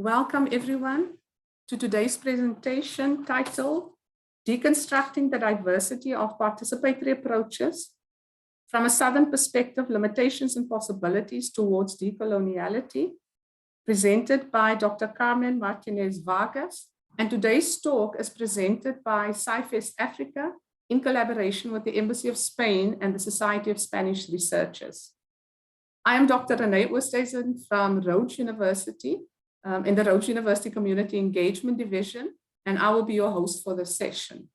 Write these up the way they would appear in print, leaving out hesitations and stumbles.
Welcome everyone to today's presentation titled Deconstructing the Diversity of Participatory Approaches from a Southern Perspective, Limitations and Possibilities Towards Decoloniality, presented by Dr. Carmen Martinez Vargas. And today's talk is presented by Scifest Africa in collaboration with the Embassy of Spain and the Society of Spanish Researchers. I am Dr. Renee Oosthuizen from Rhodes University, in the Rhodes University Community Engagement Division, and I will be your host for this session.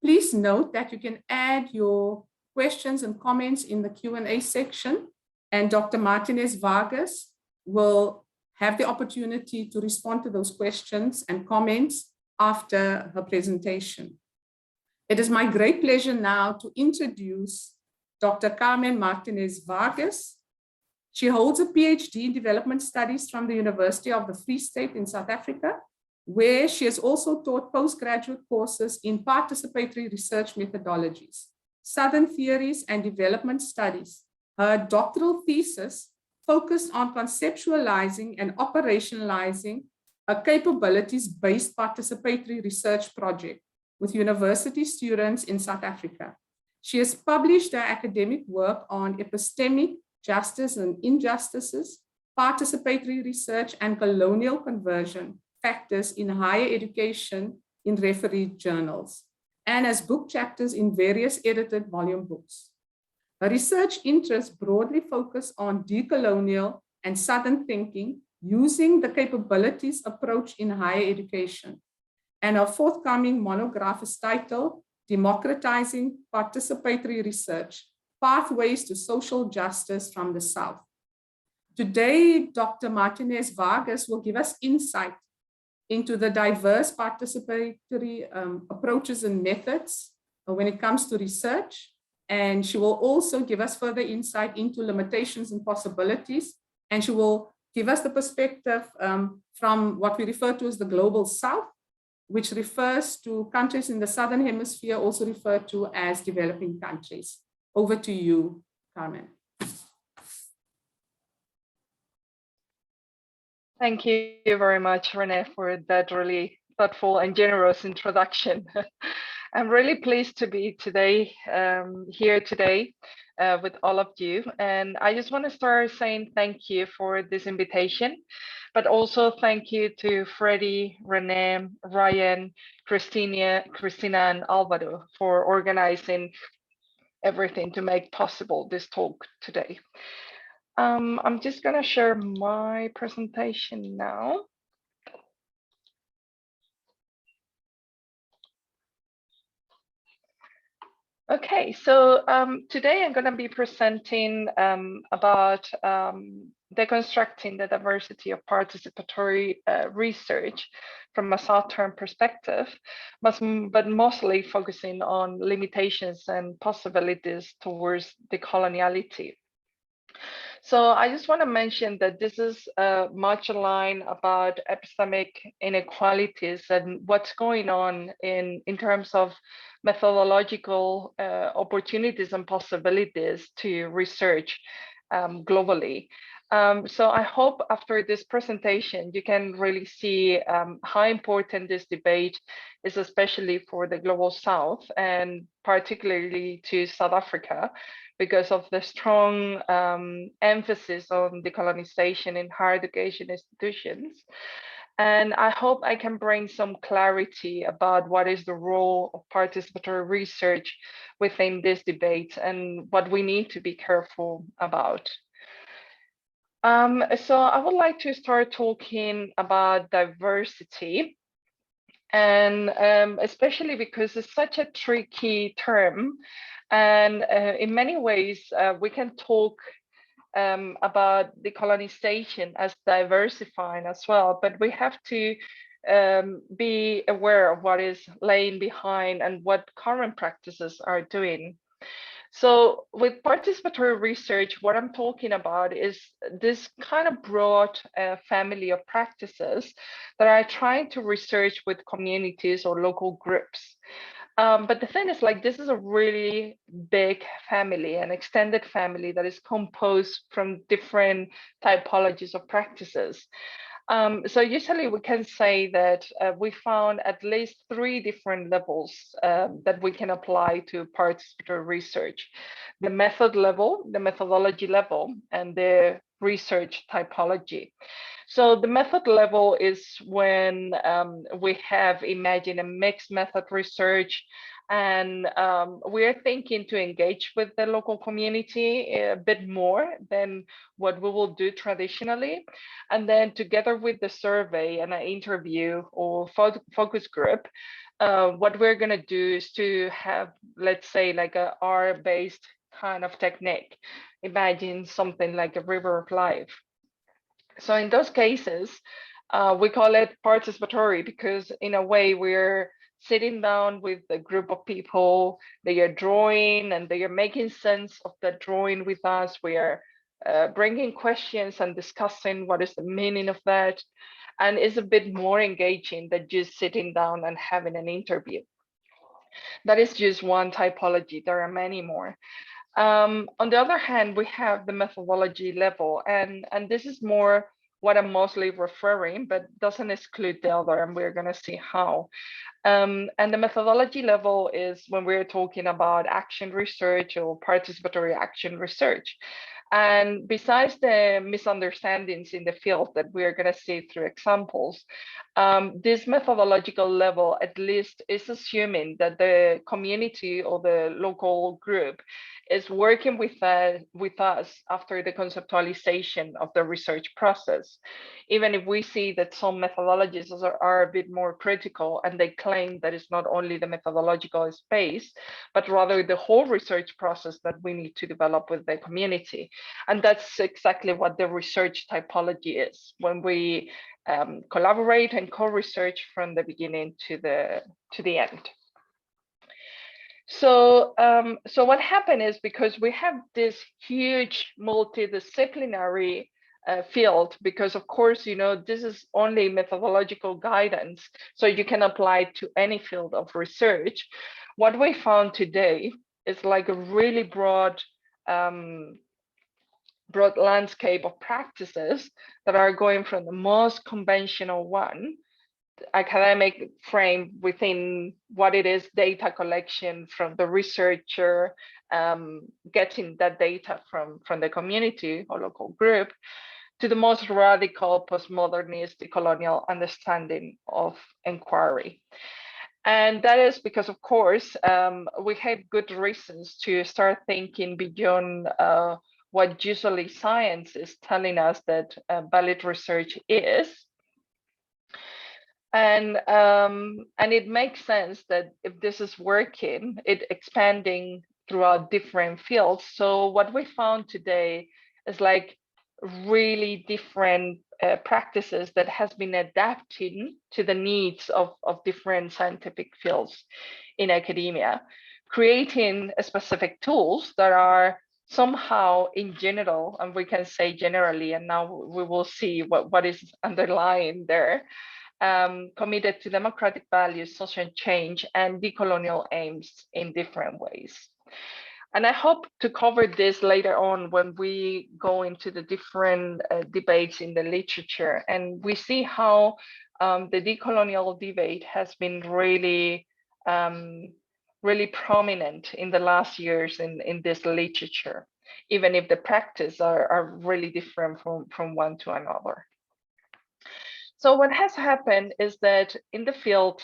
Please note that you can add your questions and comments in the Q&A section, and Dr. Martinez Vargas will have the opportunity to respond to those questions and comments after her presentation. It is my great pleasure now to introduce Dr. Carmen Martinez Vargas. She holds a PhD in Development Studies from the University of the Free State in South Africa, where she has also taught postgraduate courses in participatory research methodologies, Southern theories and development studies. Her doctoral thesis focused on conceptualizing and operationalizing a capabilities-based participatory research project with university students in South Africa. She has published her academic work on epistemic, justice and injustices, participatory research, and colonial conversion factors in higher education in refereed journals, and as book chapters in various edited volume books. Her research interests broadly focus on decolonial and Southern thinking using the capabilities approach in higher education. And her forthcoming monograph is titled Democratizing Participatory Research, Pathways to Social Justice from the South. Today, Dr. Martinez Vargas will give us insight into the diverse participatory approaches and methods when it comes to research. And she will also give us further insight into limitations and possibilities. And she will give us the perspective from what we refer to as the Global South, which refers to countries in the Southern Hemisphere, also referred to as developing countries. Over to you, Carmen. Thank you very much, Renee, for that really thoughtful and generous introduction. I'm really pleased to be here today with all of you. And I just want to start saying thank you for this invitation, but also thank you to Freddie, Renee, Ryan, Christina, and Alvaro for organizing everything to make possible this talk today. I'm just going to share my presentation now. Okay, so today I'm going to be presenting about deconstructing the diversity of participatory research from a Southern perspective, but mostly focusing on limitations and possibilities towards decoloniality. So I just want to mention that this is much aligned about epistemic inequalities and what's going on in terms of methodological opportunities and possibilities to research globally. So I hope after this presentation, you can really see how important this debate is, especially for the Global South and particularly to South Africa, because of the strong emphasis on decolonization in higher education institutions. And I hope I can bring some clarity about what is the role of participatory research within this debate and what we need to be careful about. So I would like to start talking about diversity, and especially because it's such a tricky term. And in many ways, we can talk about decolonization as diversifying as well, but we have to be aware of what is laying behind and what current practices are doing. So with participatory research, what I'm talking about is this kind of broad family of practices that are trying to research with communities or local groups. But the thing is, like, this is a really big family, an extended family that is composed from different typologies of practices. So usually we can say that we found at least 3 different levels that we can apply to participatory research: the method level, the methodology level, and the research typology. So the method level is when we have imagined a mixed method research, and we're thinking to engage with the local community a bit more than what we will do traditionally. And then together with the survey and an interview or focus group, what we're going to do is to have, let's say, like a R-based kind of technique. Imagine something like a river of life. So in those cases, we call it participatory because in a way we're sitting down with a group of people, they are drawing and they are making sense of the drawing with us. We are bringing questions and discussing what is the meaning of that. And it's a bit more engaging than just sitting down and having an interview. That is just one typology. There are many more. On the other hand, we have the methodology level, and this is more what I'm mostly referring, but doesn't exclude the other, and we're going to see how. And the methodology level is when we're talking about action research or participatory action research. And besides the misunderstandings in the field that we're going to see through examples, this methodological level at least is assuming that the community or the local group is working with us after the conceptualization of the research process. Even if we see that some methodologies are a bit more critical and they claim that it's not only the methodological space, but rather the whole research process that we need to develop with the community. And that's exactly what the research typology is, when we collaborate and co-research from the beginning to the end. So, so what happened is, because we have this huge multidisciplinary field, because of course, you know, this is only methodological guidance, so you can apply it to any field of research. What we found today is like a really broad landscape of practices that are going from the most conventional one, academic frame, within what it is data collection from the researcher, getting that data from the community or local group, to the most radical post-modernist-decolonial understanding of inquiry. And that is because, of course, we have good reasons to start thinking beyond what usually science is telling us that valid research is. And it makes sense that if this is working, it expanding throughout different fields. So what we found today is like really different practices that has been adapting to the needs of different scientific fields in academia, creating specific tools that are somehow in general, and we can say generally, and now we will see what is underlying there, committed to democratic values, social change, and decolonial aims in different ways. And I hope to cover this later on when we go into the different debates in the literature, and we see how the decolonial debate has been really, really prominent in the last years in this literature, even if the practice are really different from one to another. So what has happened is that in the field,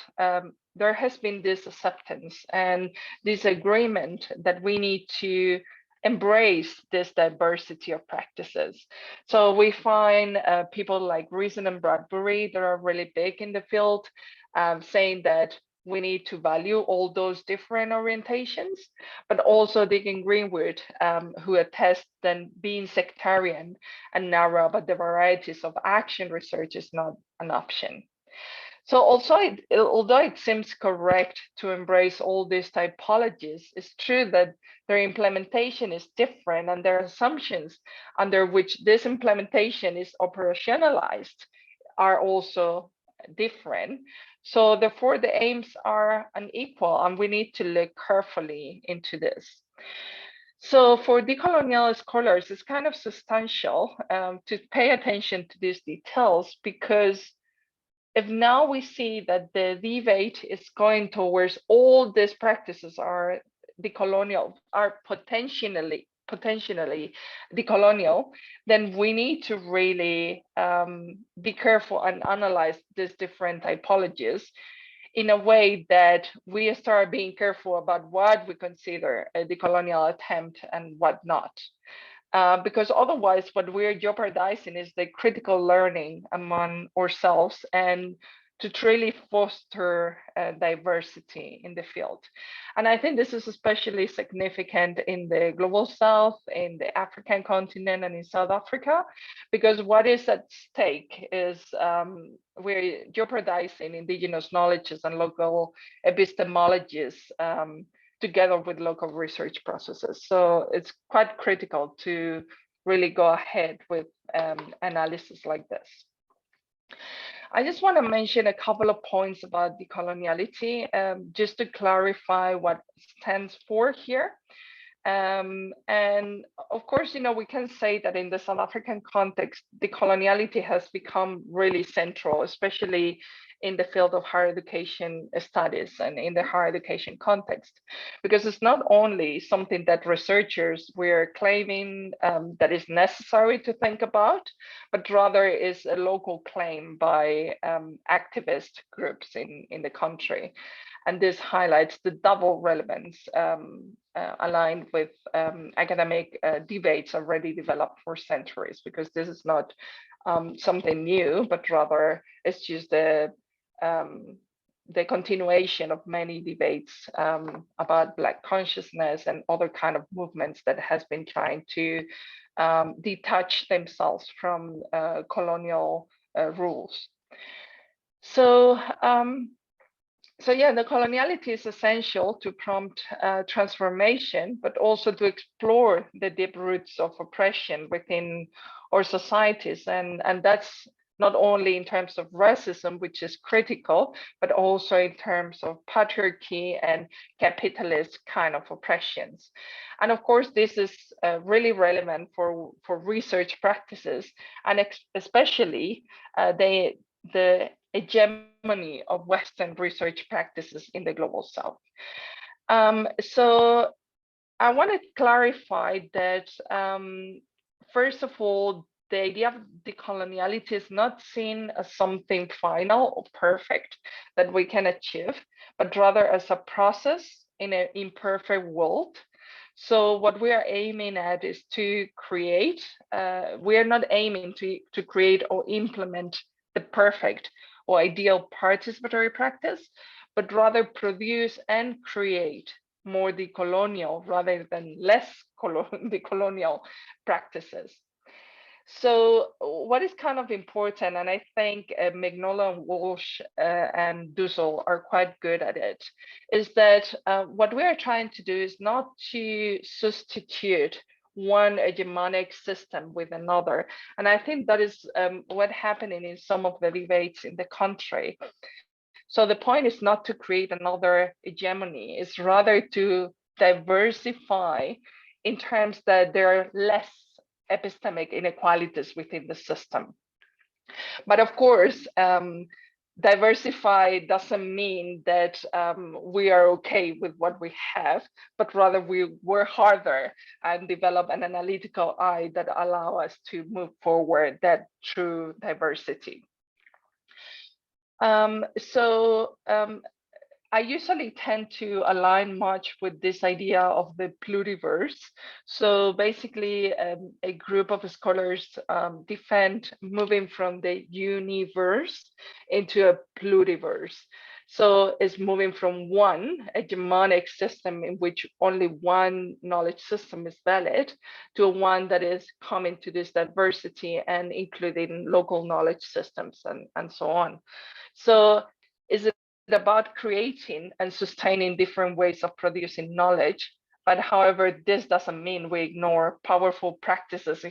there has been this acceptance and this agreement that we need to embrace this diversity of practices. So we find people like Reason and Bradbury that are really big in the field, saying that we need to value all those different orientations, but also Dick Greenwood, who attest that being sectarian and narrow about the varieties of action research is not an option. So also, although it seems correct to embrace all these typologies, it's true that their implementation is different, and their assumptions under which this implementation is operationalized are also different. So therefore, the aims are unequal, and we need to look carefully into this. So for decolonial scholars, it's kind of substantial to pay attention to these details, because if now we see that the debate is going towards all these practices are decolonial, are potentially decolonial, then we need to really be careful and analyze these different typologies in a way that we start being careful about what we consider a decolonial attempt and what not. Because otherwise what we're jeopardizing is the critical learning among ourselves and to truly foster diversity in the field. And I think this is especially significant in the global south, in the African continent, and in South Africa, because what is at stake is we're jeopardizing indigenous knowledges and local epistemologies together with local research processes. So it's quite critical to really go ahead with analysis like this. I just want to mention a couple of points about decoloniality, just to clarify what it stands for here. And of course, we can say that in the South African context, decoloniality has become really central, especially in the field of higher education studies and in the higher education context, because it's not only something that researchers were claiming that is necessary to think about, but rather is a local claim by activist groups in the country. And this highlights the double relevance aligned with academic debates already developed for centuries, because this is not something new, but rather it's just the continuation of many debates about Black consciousness and other kind of movements that has been trying to detach themselves from colonial rules. So yeah, the coloniality is essential to prompt transformation, but also to explore the deep roots of oppression within our societies. And that's not only in terms of racism, which is critical, but also in terms of patriarchy and capitalist kind of oppressions. And of course, this is really relevant for research practices, and especially the hegemony of Western research practices in the global South. So I want to clarify that, first of all, the idea of decoloniality is not seen as something final or perfect that we can achieve, but rather as a process in an imperfect world. So what we are aiming at is to create, we are not aiming to create or implement the perfect or ideal participatory practice, but rather produce and create more decolonial rather than less decolonial practices. So what is kind of important, and I think Mignola and Walsh and Dussel are quite good at it, is that what we are trying to do is not to substitute one hegemonic system with another. And I think that is what's happening in some of the debates in the country. So the point is not to create another hegemony, it's rather to diversify in terms that there are less epistemic inequalities within the system. But of course, diversify doesn't mean that we are okay with what we have, but rather we work harder and develop an analytical eye that allow us to move forward that true diversity. I usually tend to align much with this idea of the pluriverse. So basically, a group of scholars defend moving from the universe into a pluriverse. So it's moving from one hegemonic system in which only one knowledge system is valid to one that is coming to this diversity and including local knowledge systems and so on. So is it about creating and sustaining different ways of producing knowledge, but however, this doesn't mean we ignore powerful practices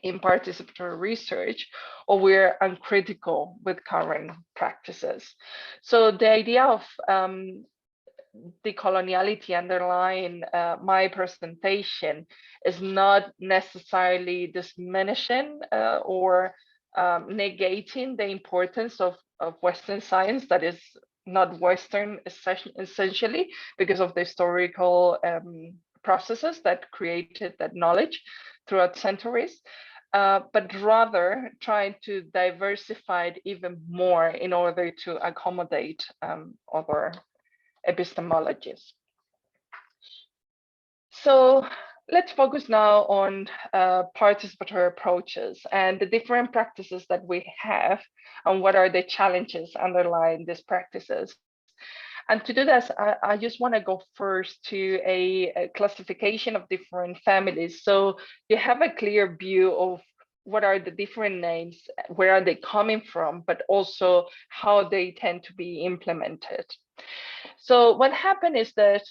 in participatory research, or we're uncritical with current practices. So the idea of decoloniality underlying my presentation is not necessarily diminishing or negating the importance of Western science that is not Western essentially because of the historical processes that created that knowledge throughout centuries, but rather trying to diversify it even more in order to accommodate other epistemologies. So let's focus now on participatory approaches and the different practices that we have and what are the challenges underlying these practices. And to do this, I just want to go first to a classification of different families. So you have a clear view of what are the different names, where are they coming from, but also how they tend to be implemented. So what happened is that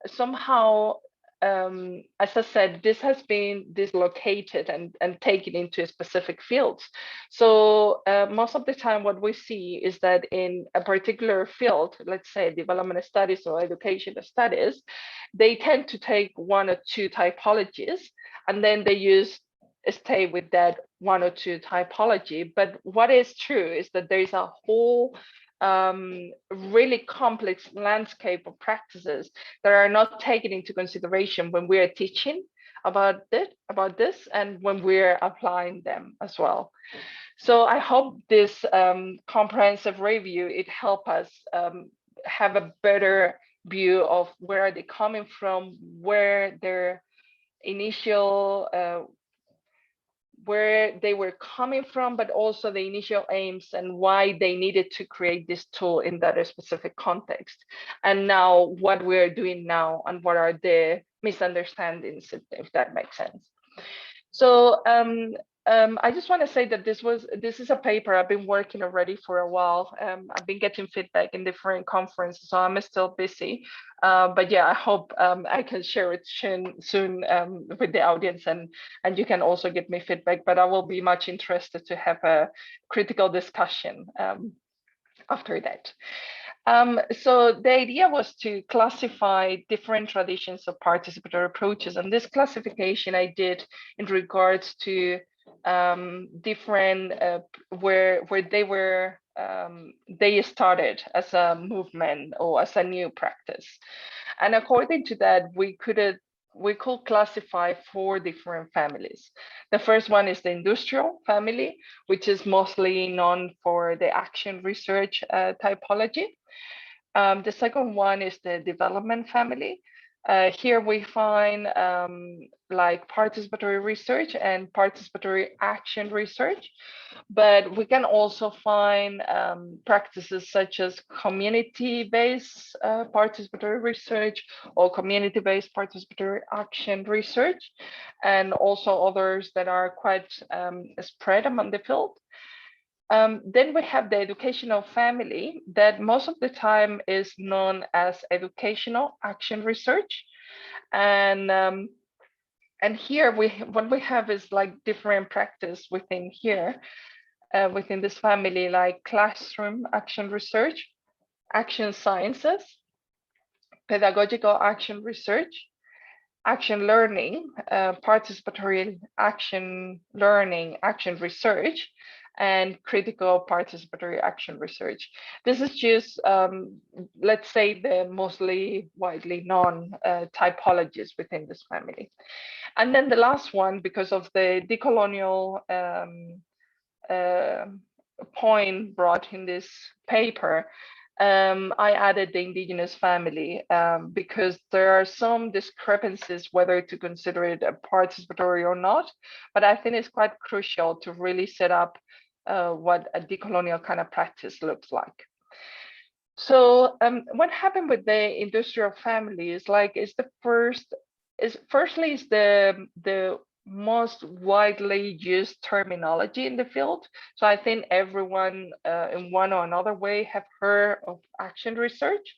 somehow, as I said, this has been dislocated and taken into specific fields. So most of the time what we see is that in a particular field, let's say development studies or education studies, they tend to take one or two typologies and then they stay with that one or two typology. But what is true is that there is a whole really complex landscape of practices that are not taken into consideration when we are teaching about this and when we're applying them as well. So I hope this comprehensive review, it help us have a better view of where are they coming from, where their initial where they were coming from, but also the initial aims and why they needed to create this tool in that specific context. And now what we're doing now and what are the misunderstandings, if that makes sense. So I just want to say that this is a paper I've been working already for a while. I've been getting feedback in different conferences, so I'm still busy. But yeah, I hope I can share it soon with the audience, and you can also give me feedback. But I will be much interested to have a critical discussion after that. So the idea was to classify different traditions of participatory approaches, and this classification I did in regards to different where they started as a movement or as a new practice. And according to that, we could classify 4 different families. The first one is the industrial family, which is mostly known for the action research typology. The second one is the development family. Here we find like participatory research and participatory action research, but we can also find practices such as community-based participatory research or community-based participatory action research, and also others that are quite spread among the field. Then we have the educational family that most of the time is known as educational action research. And here what we have is like different practice within here, within this family, like classroom action research, action sciences, pedagogical action research, action learning, participatory action learning, action research, and critical participatory action research. This is just, let's say, the mostly widely known typologies within this family. And then the last one, because of the decolonial point brought in this paper, I added the indigenous family because there are some discrepancies whether to consider it a participatory or not, but I think it's quite crucial to really set up what a decolonial kind of practice looks like. So what happened with the industrial family is like firstly is the most widely used terminology in the field. So I think everyone in one or another way have heard of action research.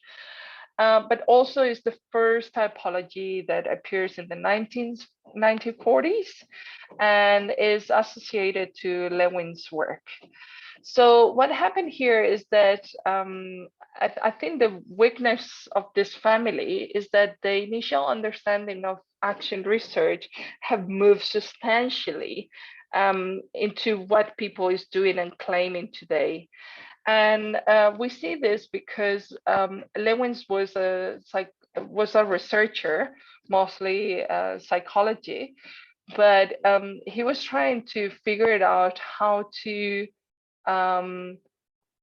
but also is the first typology that appears in the 1940s and is associated to Lewin's work. So what happened here is that I think the weakness of this family is that the initial understanding of action research have moved substantially into what people is doing and claiming today. And we see this because Lewins was a researcher, mostly psychology, but he was trying to figure it out how to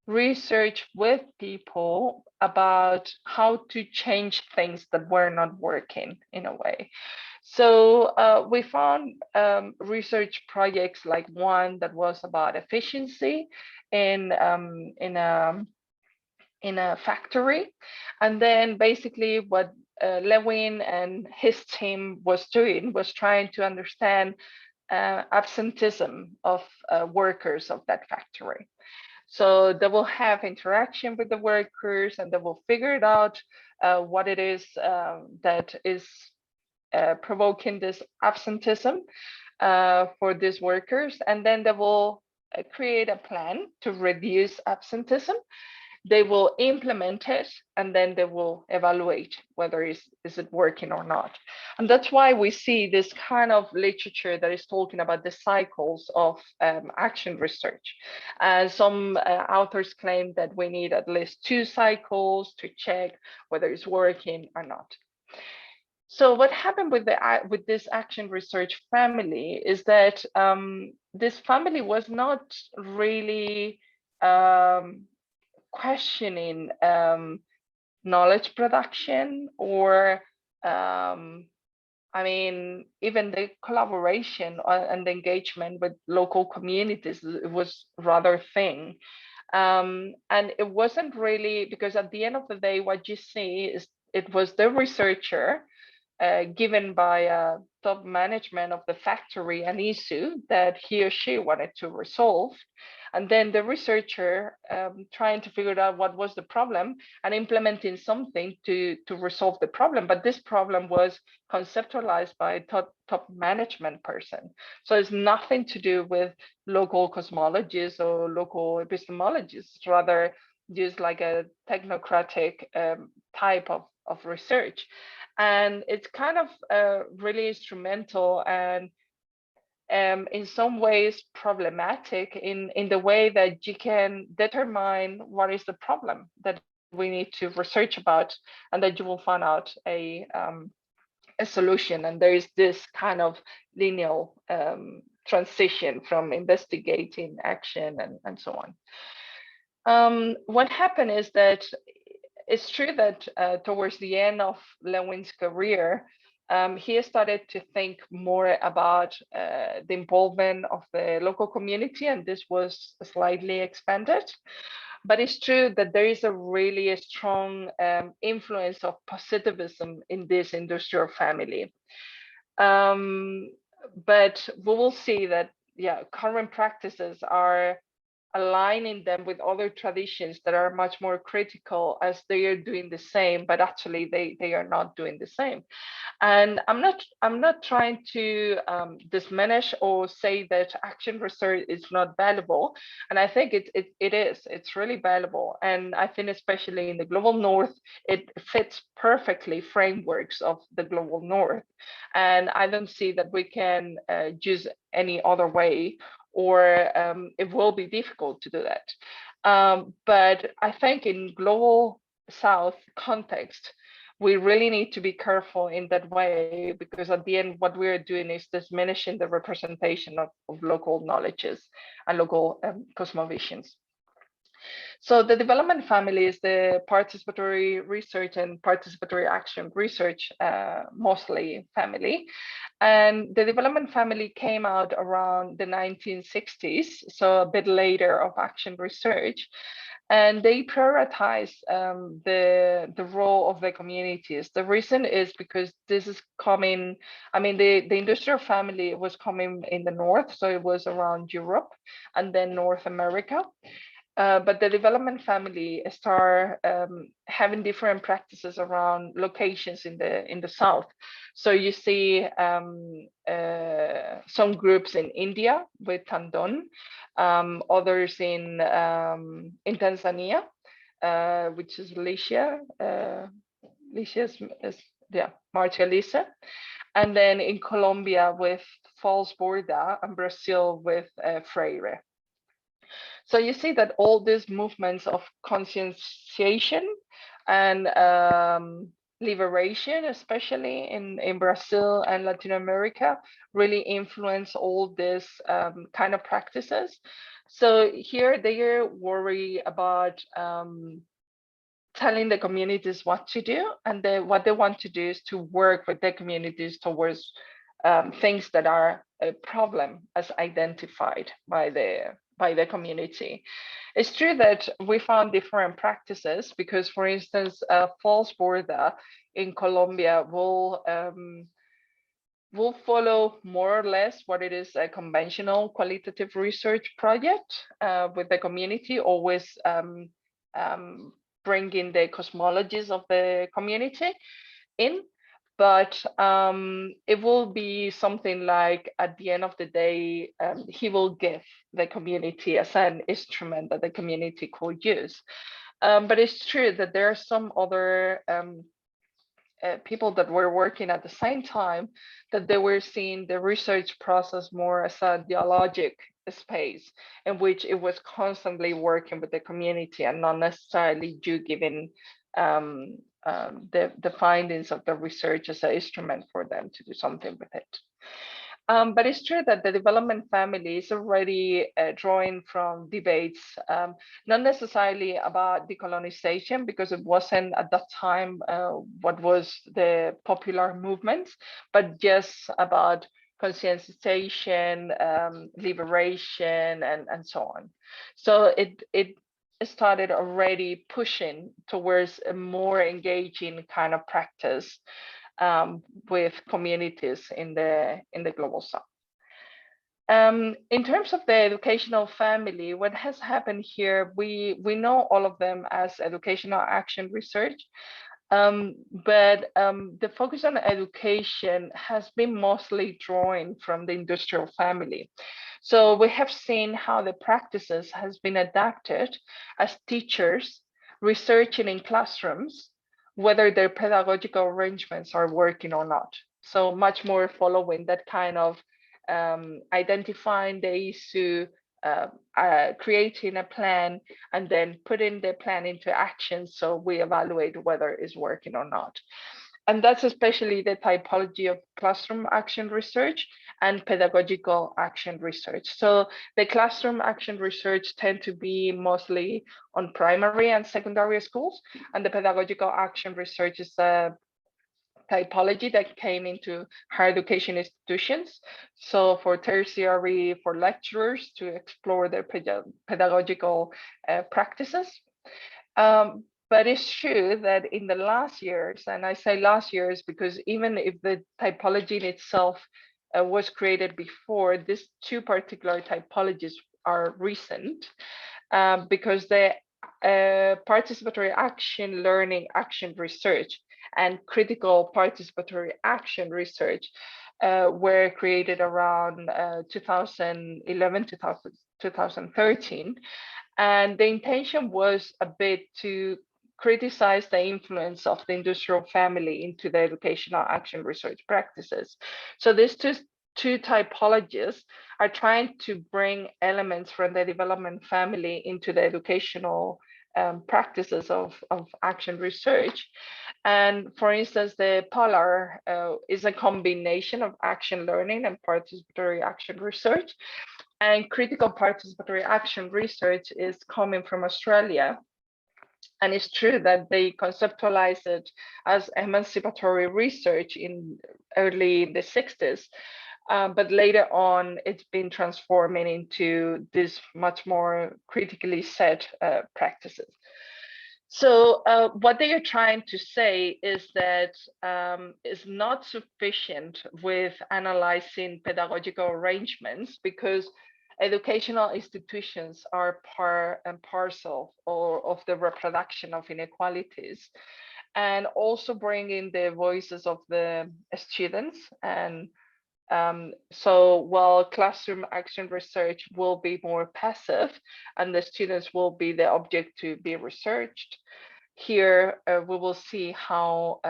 research with people about how to change things that were not working in a way. So we found research projects like one that was about efficiency in a factory, and then basically what Lewin and his team was doing was trying to understand absenteeism of workers of that factory. So they will have interaction with the workers and they will figure it out what it is that is provoking this absenteeism for these workers. And then they will create a plan to reduce absenteeism. They will implement it and then they will evaluate whether is it working or not. And that's why we see this kind of literature that is talking about the cycles of action research. Some authors claim that we need at least 2 cycles to check whether it's working or not. So what happened with this action research family is that this family was not really questioning knowledge production or I mean, even the collaboration and the engagement with local communities, it was rather thin. And it wasn't really, because at the end of the day, what you see is it was the researcher given by top management of the factory an issue that he or she wanted to resolve. And then the researcher trying to figure out what was the problem and implementing something to resolve the problem. But this problem was conceptualized by a top management person. So it's nothing to do with local cosmologies or local epistemologies, rather just like a technocratic type of research. And it's kind of really instrumental and in some ways problematic in the way that you can determine what is the problem that we need to research about, and that you will find out a solution. And there is this kind of linear transition from investigating action and so on. What happened is that it's true that towards the end of Lewin's career, he started to think more about the involvement of the local community, and this was slightly expanded. But it's true that there is a really strong influence of positivism in this industrial family. But we will see that, yeah, current practices are aligning them with other traditions that are much more critical as they are doing the same, but actually they are not doing the same. And I'm not trying to diminish or say that action research is not valuable. And I think it's really valuable. And I think especially in the global north, it fits perfectly frameworks of the global north. And I don't see that we can use any other way, or it will be difficult to do that. But I think in global south context, we really need to be careful in that way, because at the end, what we're doing is diminishing the representation of local knowledges and local cosmovisions. So the development family is the participatory research and participatory action research, mostly family. And the development family came out around the 1960s, so a bit later of action research. And they prioritize the role of the communities. The reason is because this is coming, I mean, the industrial family was coming in the north, so it was around Europe and then North America. But the development family start having different practices around locations in the south. So you see some groups in India with Tandon, others in Tanzania, which is Alicia. Alicia is Marcia Lisa. And then in Colombia with False Borda, and Brazil with Freire. So you see that all these movements of conscientization and liberation, especially in Brazil and Latin America, really influence all these kind of practices. So here they are worried about telling the communities what to do, and what they want to do is to work with the communities towards things that are a problem as identified by the community. It's true that we found different practices because, for instance, False Borda in Colombia will follow more or less what it is a conventional qualitative research project with the community, always bringing the cosmologies of the community in, but it will be something like at the end of the day, he will give the community as an instrument that the community could use. But it's true that there are some other people that were working at the same time that they were seeing the research process more as a dialogic space in which it was constantly working with the community and not necessarily you giving the findings of the research as an instrument for them to do something with it. But it's true that the development family is already drawing from debates, not necessarily about decolonization, because it wasn't at that time what was the popular movement, but just about conscientization, liberation, and so on. So it started already pushing towards a more engaging kind of practice with communities in the global south. In terms of the educational family, what has happened here, we know all of them as educational action research, but the focus on education has been mostly drawing from the industrial family. So we have seen how the practices has been adapted as teachers researching in classrooms, whether their pedagogical arrangements are working or not. So much more following that kind of identifying the issue, creating a plan, and then putting the plan into action so we evaluate whether it's working or not. And that's especially the typology of classroom action research and pedagogical action research. So the classroom action research tend to be mostly on primary and secondary schools, and the pedagogical action research is a typology that came into higher education institutions. So for tertiary, for lecturers to explore their pedagogical practices. But it's true that in the last years, and I say last years because even if the typology in itself was created before, these two particular typologies are recent because the participatory action, learning action research and critical participatory action research were created around 2011, 2013. And the intention was a bit to criticize the influence of the industrial family into the educational action research practices. So these two typologies are trying to bring elements from the development family into the educational practices of action research. And for instance, the polar is a combination of action learning and participatory action research. And critical participatory action research is coming from Australia. And it's true that they conceptualized it as emancipatory research in early the 60s. But later on, it's been transforming into this much more critically set practices. So what they are trying to say is that it's not sufficient with analyzing pedagogical arrangements because educational institutions are part and parcel of the reproduction of inequalities, and also bringing the voices of the students. And so while classroom action research will be more passive and the students will be the object to be researched, here we will see how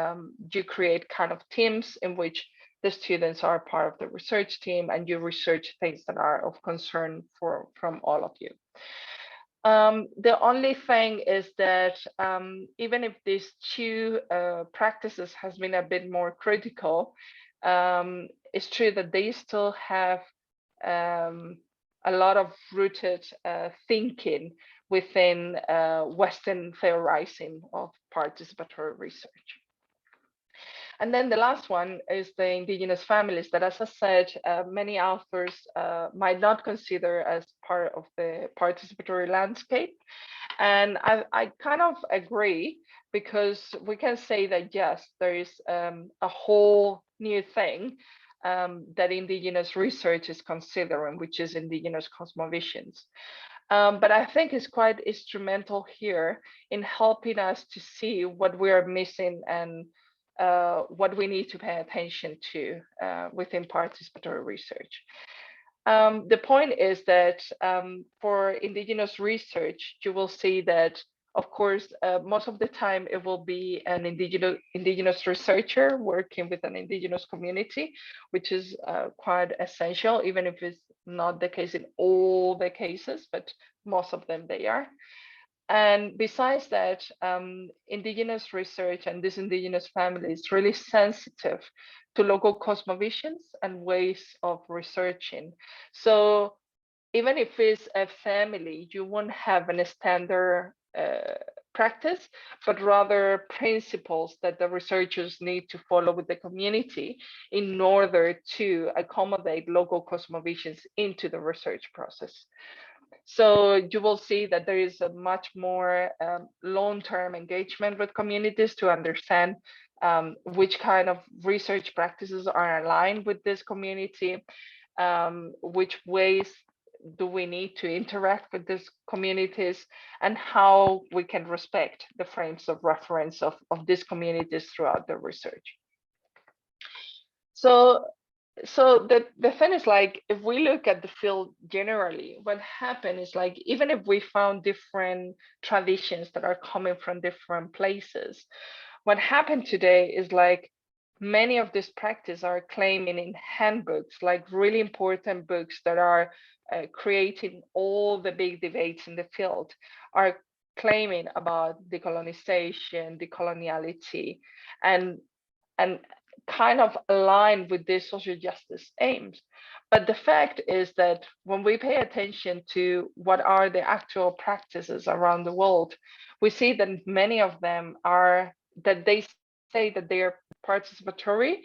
you create kind of teams in which the students are part of the research team and you research things that are of concern from all of you. The only thing is that even if these two practices has been a bit more critical, it's true that they still have a lot of rooted thinking within Western theorizing of participatory research. And then the last one is the indigenous families that, as I said, many authors might not consider as part of the participatory landscape. And I kind of agree, because we can say that, yes, there is a whole new thing that indigenous research is considering, which is indigenous cosmovisions. But I think it's quite instrumental here in helping us to see what we are missing and what we need to pay attention to within participatory research. The point is that for indigenous research, you will see that, of course, most of the time it will be an indigenous researcher working with an indigenous community, which is quite essential, even if it's not the case in all the cases, but most of them they are. And besides that, indigenous research and this indigenous family is really sensitive to local cosmovisions and ways of researching. So even if it's a family, you won't have a standard practice, but rather principles that the researchers need to follow with the community in order to accommodate local cosmovisions into the research process. So you will see that there is a much more long-term engagement with communities to understand which kind of research practices are aligned with this community, which ways do we need to interact with these communities, and how we can respect the frames of reference of these communities throughout the research. So the thing is, like, if we look at the field generally, what happened is, like, even if we found different traditions that are coming from different places, what happened today is, like, many of these practices are claiming in handbooks, like really important books that are creating all the big debates in the field, are claiming about decolonization, decoloniality, and kind of aligned with these social justice aims. But the fact is that when we pay attention to what are the actual practices around the world, we see that many of them are, that they say that they are participatory.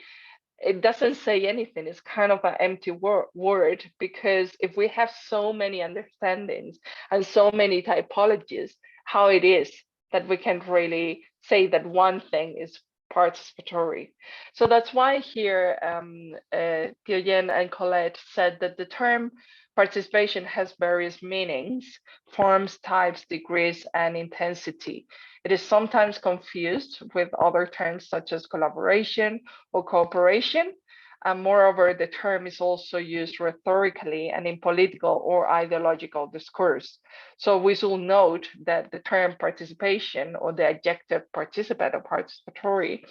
It doesn't say anything. It's kind of an empty word, because if we have so many understandings and so many typologies, how it is that we can really say that one thing is participatory. So that's why here Tioyen and Colette said that the term participation has various meanings, forms, types, degrees, and intensity. It is sometimes confused with other terms such as collaboration or cooperation. And moreover, the term is also used rhetorically and in political or ideological discourse. So we should note that the term participation or the adjective participant or participatory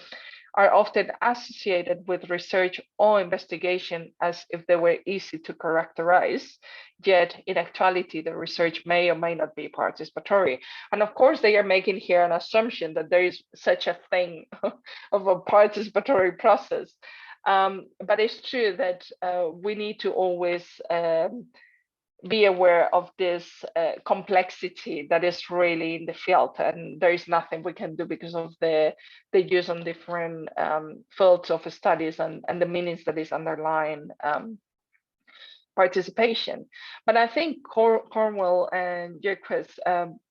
are often associated with research or investigation as if they were easy to characterize, yet in actuality, the research may or may not be participatory. And of course, they are making here an assumption that there is such a thing of a participatory process. But it's true that we need to always be aware of this complexity that is really in the field, and there is nothing we can do because of the use on different fields of studies and the meanings that is underlying participation. But I think Cornwell and Jacques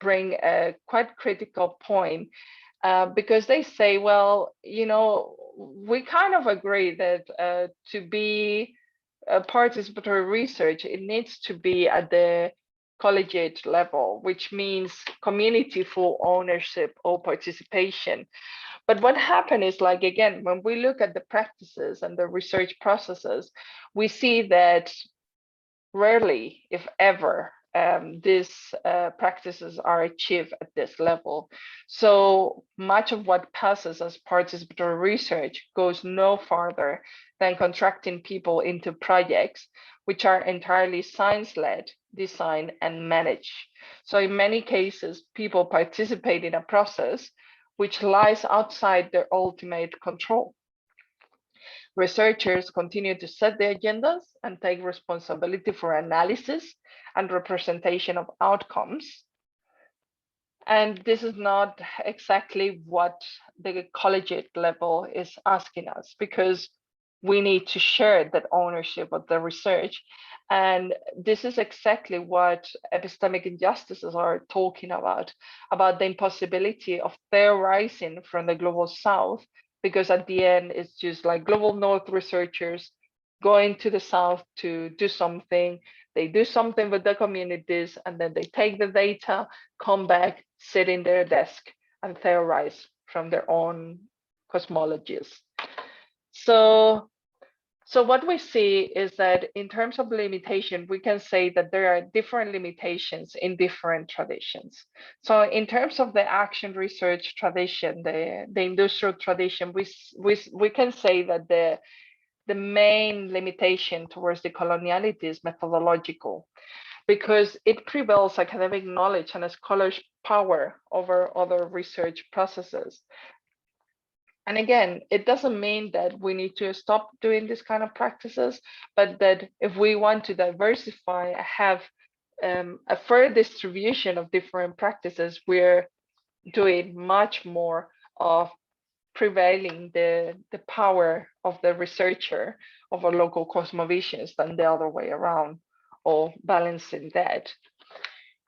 bring a quite critical point, because they say, well, you know, we kind of agree that to be participatory research, it needs to be at the collegiate level, which means community full ownership or participation. But what happened is, like, again, when we look at the practices and the research processes, we see that rarely, if ever, these practices are achieved at this level. So much of what passes as participatory research goes no farther than contracting people into projects which are entirely science-led, designed, and managed. So in many cases, people participate in a process which lies outside their ultimate control. Researchers continue to set the agendas and take responsibility for analysis and representation of outcomes. And this is not exactly what the collegiate level is asking us, because we need to share that ownership of the research. And this is exactly what epistemic injustices are talking about the impossibility of theorizing from the global south, because at the end, it's just like global north researchers going to the south to do something. They do something with the communities, and then they take the data, come back, sit in their desk, and theorize from their own cosmologies. So what we see is that in terms of limitation, we can say that there are different limitations in different traditions. So in terms of the action research tradition, the industrial tradition, we can say that the main limitation towards decoloniality is methodological, because it prevails academic knowledge and a scholar's power over other research processes. And again, it doesn't mean that we need to stop doing this kind of practices, but that if we want to diversify, have a fair distribution of different practices, we're doing much more of prevailing the power of the researcher over local cosmovisions than the other way around, or balancing that.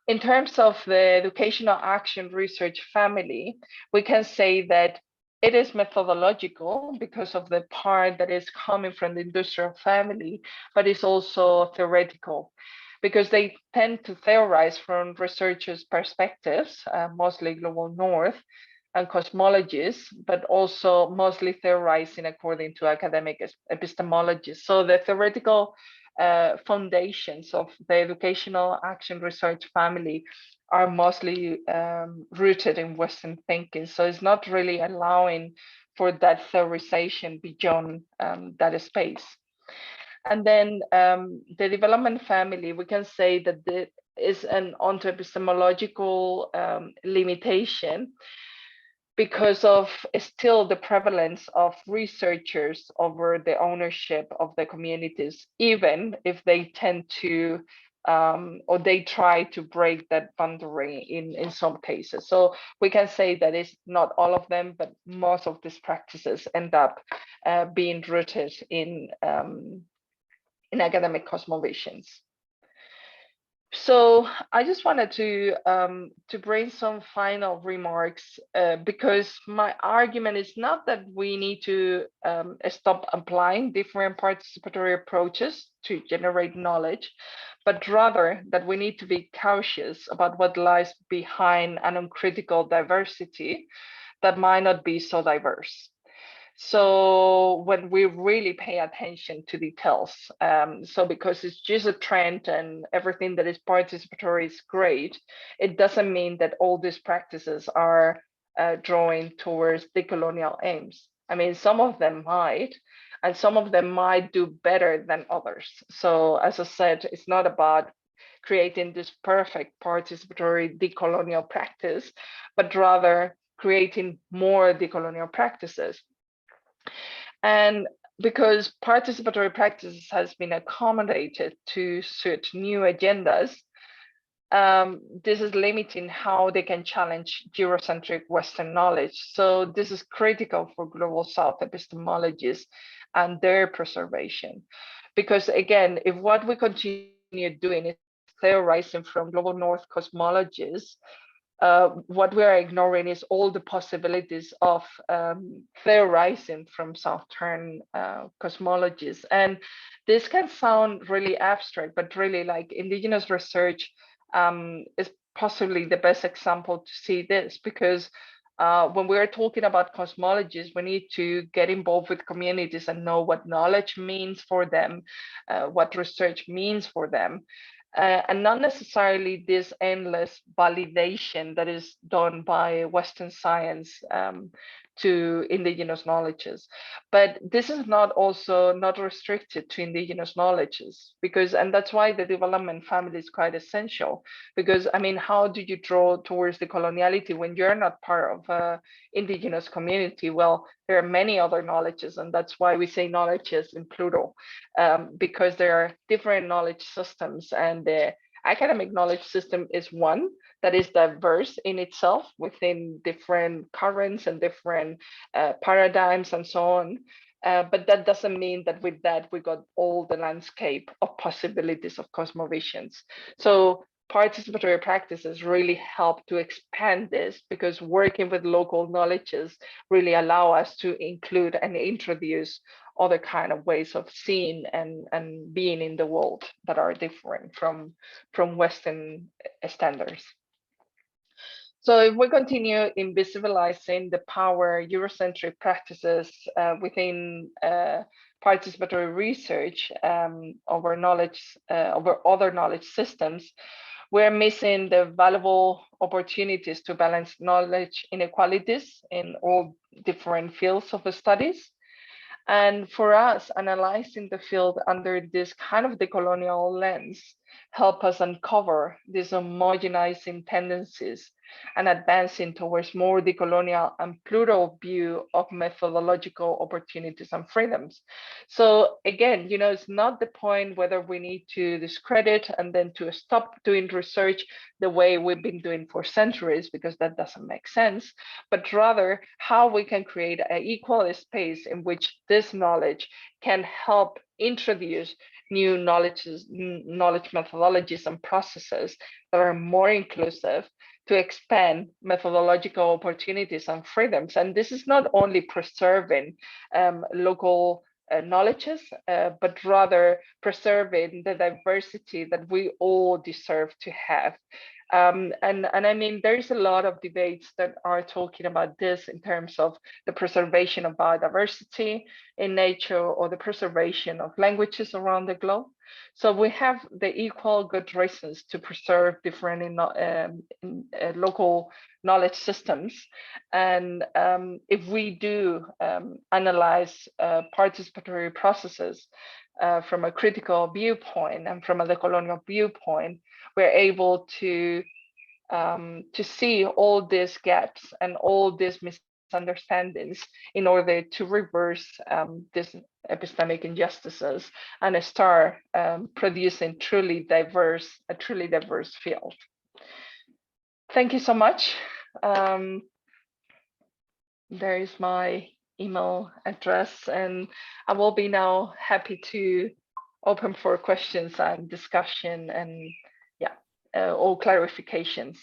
In terms of the educational action research family, we can say that it is methodological because of the part that is coming from the industrial family, but it's also theoretical because they tend to theorize from researchers' perspectives, mostly global north, and cosmologies, but also mostly theorizing according to academic epistemologies. So the theoretical foundations of the educational action research family are mostly rooted in Western thinking. So it's not really allowing for that theorization beyond that space. And then the development family, we can say that there is an onto epistemological limitation, because of still the prevalence of researchers over the ownership of the communities, even if they tend to, or they try to break that boundary in some cases. So we can say that it's not all of them, but most of these practices end up being rooted in academic cosmovisions. So I just wanted to bring some final remarks because my argument is not that we need to stop applying different participatory approaches to generate knowledge, but rather that we need to be cautious about what lies behind an uncritical diversity that might not be so diverse. So when we really pay attention to details, so because it's just a trend and everything that is participatory is great, it doesn't mean that all these practices are drawing towards decolonial aims. I mean, some of them might, and some of them might do better than others. So as I said, it's not about creating this perfect participatory decolonial practice, but rather creating more decolonial practices. And because participatory practices has been accommodated to suit new agendas, this is limiting how they can challenge Eurocentric Western knowledge. So this is critical for Global South epistemologies and their preservation. Because again, if what we continue doing is theorizing from Global North cosmologies, what we are ignoring is all the possibilities of theorizing from Southern cosmologies. And this can sound really abstract, but really like Indigenous research is possibly the best example to see this, because when we are talking about cosmologies, we need to get involved with communities and know what knowledge means for them, what research means for them. And not necessarily this endless validation that is done by Western science to Indigenous knowledges. But this is not restricted to Indigenous knowledges, because, and that's why the development family is quite essential, because I mean, how do you draw towards decoloniality when you're not part of an Indigenous community? Well, there are many other knowledges, and that's why we say knowledges in plural, because there are different knowledge systems, and the academic knowledge system is one that is diverse in itself within different currents and different paradigms and so on. But that doesn't mean that with that we got all the landscape of possibilities of cosmovisions. So participatory practices really help to expand this, because working with local knowledges really allow us to include and introduce other kind of ways of seeing and being in the world that are different from Western standards. So if we continue invisibilizing the power Eurocentric practices within participatory research over knowledge, over other knowledge systems, we're missing the valuable opportunities to balance knowledge inequalities in all different fields of studies. And for us, analyzing the field under this kind of decolonial lens help us uncover these homogenizing tendencies and advancing towards more decolonial and plural view of methodological opportunities and freedoms. So again, you know, it's not the point whether we need to discredit and then to stop doing research the way we've been doing for centuries, because that doesn't make sense, but rather how we can create an equal space in which this knowledge can help introduce new knowledge methodologies and processes that are more inclusive, to expand methodological opportunities and freedoms. And this is not only preserving local knowledges, but rather preserving the diversity that we all deserve to have. And I mean, there's a lot of debates that are talking about this in terms of the preservation of biodiversity in nature or the preservation of languages around the globe. So we have the equal good reasons to preserve different local knowledge systems. And if we do analyze participatory processes from a critical viewpoint and from a decolonial viewpoint, we're able to see all these gaps and all these misunderstandings in order to reverse these epistemic injustices and start producing a truly diverse field. Thank you so much. There is my email address, and I will be now happy to open for questions and discussion and all clarifications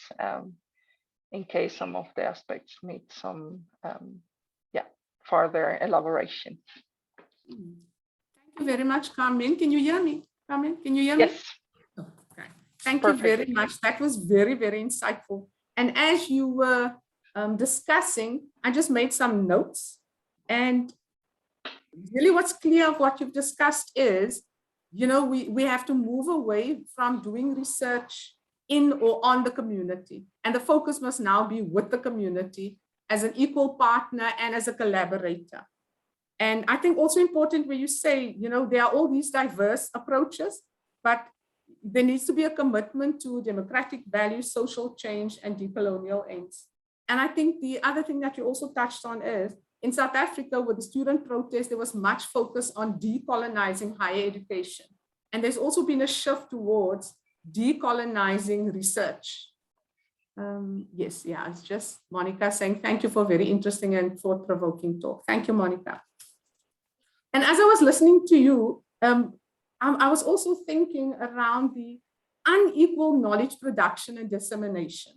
in case some of the aspects need some further elaboration. Thank you very much, Carmen. Can you hear me? Carmen, can you hear me? Yes. Oh, okay. Thank you very much. That was very, very insightful. And as you were discussing, I just made some notes. And really what's clear of what you've discussed is, you know, we have to move away from doing research in or on the community. And the focus must now be with the community as an equal partner and as a collaborator. And I think also important where you say, you know, there are all these diverse approaches, but there needs to be a commitment to democratic values, social change, and decolonial aims. And I think the other thing that you also touched on is, in South Africa, with the student protest, there was much focus on decolonizing higher education. And there's also been a shift towards decolonizing research. Yes, yeah, it's just Monica saying, thank you for a very interesting and thought-provoking talk. Thank you, Monica. And as I was listening to you, I was also thinking around the unequal knowledge production and dissemination.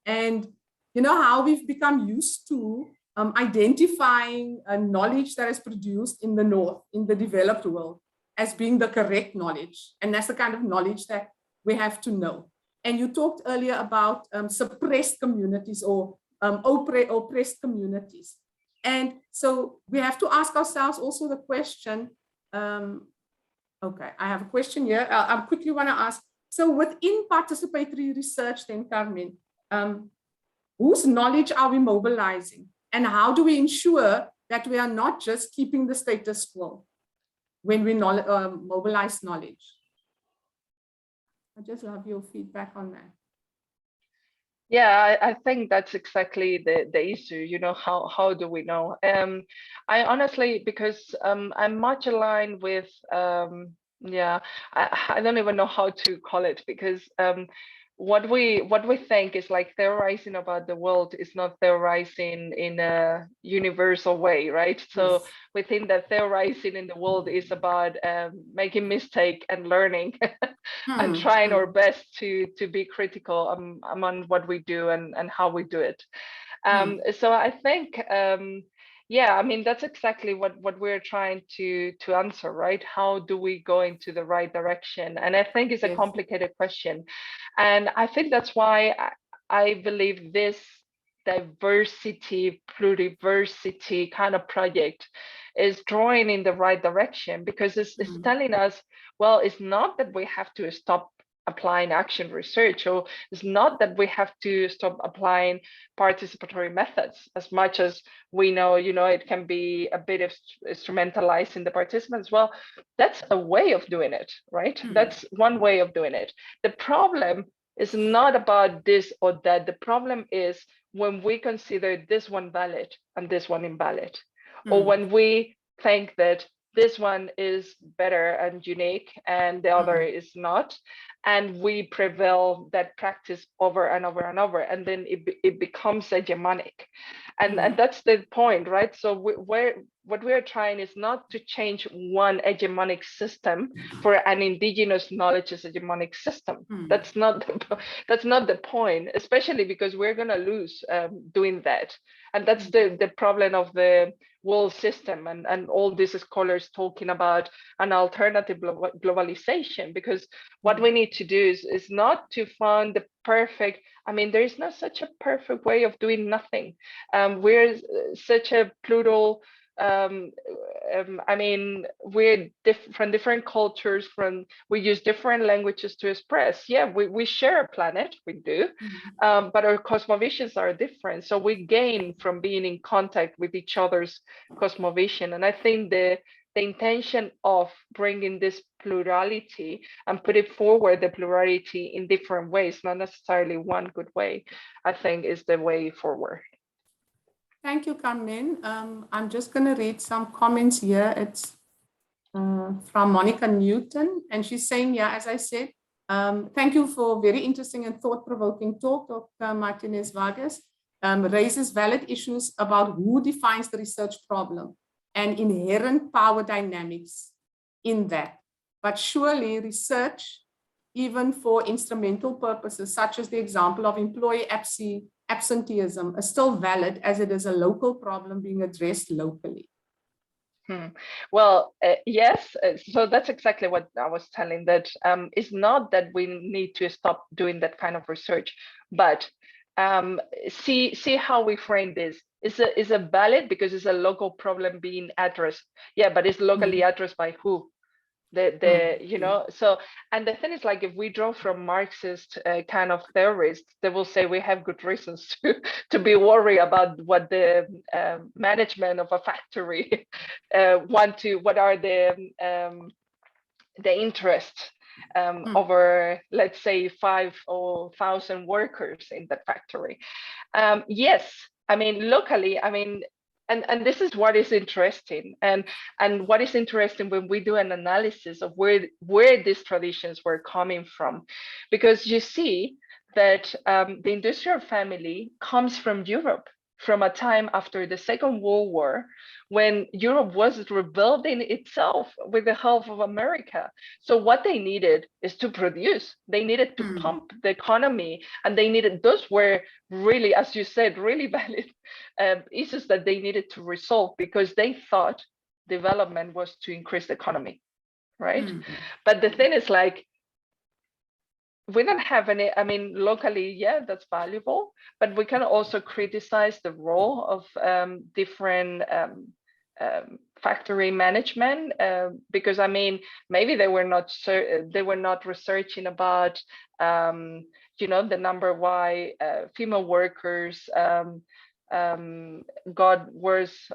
And you know how we've become used to identifying knowledge that is produced in the North, in the developed world, as being the correct knowledge. And that's the kind of knowledge that we have to know. And you talked earlier about suppressed communities or oppressed communities. And so we have to ask ourselves also the question, okay, I have a question here. I quickly want to ask, so within participatory research then, Carmen, whose knowledge are we mobilizing? And how do we ensure that we are not just keeping the status quo when we mobilize knowledge? I just love your feedback on that. Yeah, I think that's exactly the issue, you know, how do we know? I honestly, because I'm much aligned with, yeah, I don't even know how to call it, because what we think is like theorizing about the world is not theorizing in a universal way, right? So Yes. we think that theorizing in the world is about making mistake and learning and trying our best to be critical among what we do and how we do it. So I think yeah, I mean, that's exactly what we're trying to answer, right? How do we go into the right direction? And I think it's a complicated question. And I think that's why I believe this diversity, pluriversity kind of project is drawing in the right direction, because it's telling us, well, it's not that we have to stop applying action research, or it's not that we have to stop applying participatory methods, as much as we know, you know, it can be a bit of instrumentalizing the participants. Well, that's a way of doing it, right? That's one way of doing it. The problem is not about this or that. The problem is when we consider this one valid and this one invalid, or when we think that this one is better and unique and the other is not, and we prevail that practice over and over and over, and then it becomes hegemonic. And that's the point, right? So what we're trying is not to change one hegemonic system for an indigenous knowledge hegemonic system. That's not the point, especially because we're going to lose doing that. And that's the problem of the world system and all these scholars talking about an alternative globalization, because what we need to do is not to find the perfect, I mean, there is not such a perfect way of doing nothing. We're such a plural, I mean, we're from different cultures, we use different languages to express. Yeah, we share a planet, we do, but our cosmovisions are different. So we gain from being in contact with each other's cosmovision. And I think the intention of bringing this plurality and put it forward, the plurality in different ways, not necessarily one good way, I think is the way forward. Thank you, Carmen. I'm just going to read some comments here. It's from Monica Newton, and she's saying, yeah, as I said, thank you for a very interesting and thought-provoking talk, Dr. Martinez Vargas. Raises valid issues about who defines the research problem and inherent power dynamics in that. But surely research, even for instrumental purposes, such as the example of employee absenteeism, is still valid, as it is a local problem being addressed locally. Well, yes, so that's exactly what I was telling, that it's not that we need to stop doing that kind of research, but see how we frame this. Is a valid because it's a local problem being addressed. Yeah, but it's locally addressed by who? You know, so, and the thing is, like, if we draw from Marxist kind of theorists, they will say we have good reasons to be worried about what the management of a factory what are the interests over, let's say, 5 or 1,000 workers in that factory. Yes, I mean, locally, I mean, and this is what is interesting, and what is interesting when we do an analysis of where these traditions were coming from, because you see that the industrial family comes from Europe, from a time after the Second World War, when Europe was rebuilding itself with the help of America. So what they needed is to produce. They needed to pump the economy, and those were really, as you said, really valid issues that they needed to resolve, because they thought development was to increase the economy, right? But the thing is, like, we don't have any, I mean, locally, yeah, that's valuable, but we can also criticize the role of different factory management, because, I mean, maybe they were not researching about, you know, the number why female workers got worse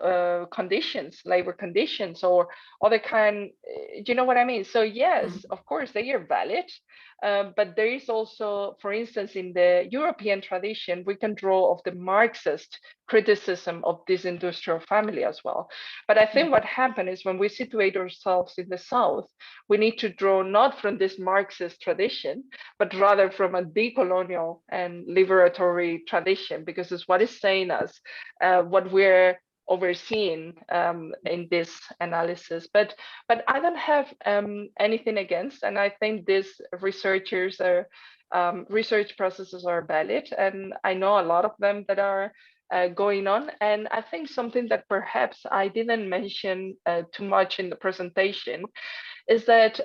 conditions, labor conditions, or other kind, you know what I mean? So yes, of course, they are valid. But there is also, for instance, in the European tradition, we can draw of the Marxist criticism of this industrial family as well. But I think what happened is, when we situate ourselves in the South, we need to draw not from this Marxist tradition, but rather from a decolonial and liberatory tradition, because it's what is saying us what we're overseeing in this analysis. But I don't have anything against, and I think these researchers are research processes are valid, and I know a lot of them that are going on. And I think something that perhaps I didn't mention too much in the presentation is that